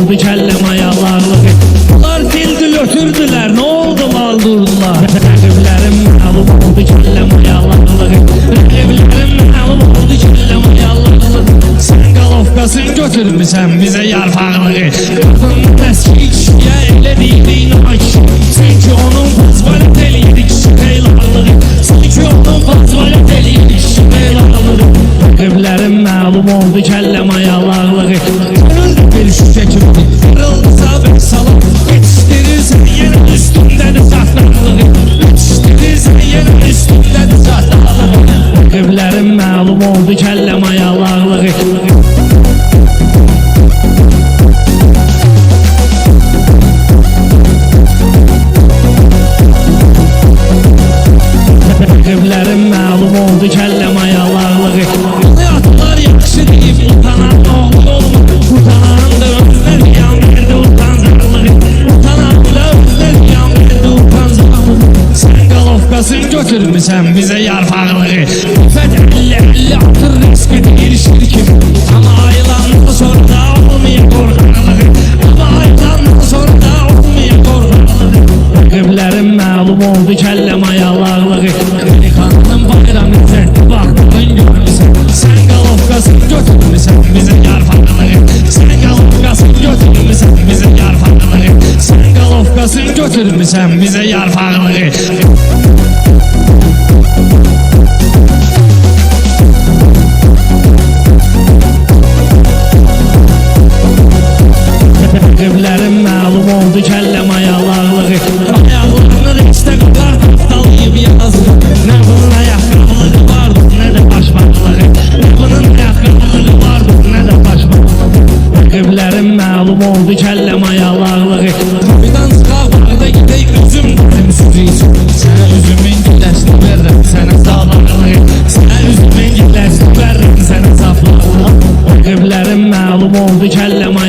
oldu kelle mayalarlığı. Bunlar dildi götürdüler, ne oldu mal durdular. Rəqiblərim məlum oldu kelle mayalarlığı. Rəqiblərim məlum oldu kelle mayalarlığı. Sen qalovkasın götürmüsən bizə yarpaqlığı. Qadının əski kişiyə elə deydin akı. Sen ki onun fazvalet eliydi kişi qeylarlığı. Sen ki onun fazvalet eliydi kişi qeylarlığı. Rəqiblərim məlum oldu kelle mayalarlığı. Kırıldı bir şüşə kimi, kırıldısa bir salam. Yetiştirirsən yenə üstündədir saxlanlığı. Yetiştirirsən yenə üstündədir saxlanlığı. Rəqiblərim məlum oldu kelle mayalarlığı. Rəqiblərim məlum oldu kelle mayalarlığı. Həyatlar yaxşı deyib utanan oğlu olma. Utanan da özünə ziyan verdi utancaqlığı. Utanan da özünə ziyan verdi utancaqlığı. Sen qalovkasın götürmüsən bizə yarpaqlığı. Fət 50-50 atır riski deyil şirkim. Ama ayılandan sonra da olmaya qorxanlığı. Ama ayılandan sonra da olmaya qorxanlığı. Rəqiblərim məlum oldu kelle mayalarlığı. Delikanlının bayram ettirdi baxdığın görmüsən. Sen qalovkasın götürmüsən bizə yarpaqlığı. Sen qalovkasın götürmüsən bizə yarpaqlığı. Sen qalovkasın götürmüsən bizə yarpaqlığı. Rəqiblərim məlum oldu kelle mayalarlığı. Ayaqlarını reçdə qılar tapdalayıb yazdı. Nə bunun ayaqqabılığı vardı, nə də başmaqlığı. Nə bunun ayaqqabılığı vardı, nə də başmaqlığı. Rəqiblərim məlum oldu kelle mayalarlığı. Kapıdan çıxaq bağda gidək üzüm dedim süzüysün. Sənə üzümün güləsini verdim, sənə sağlamlığı. Sənə üzümün güləsini verdim, sənə saflığı. Rəqiblərim məlum oldu kelle mayalarlığı.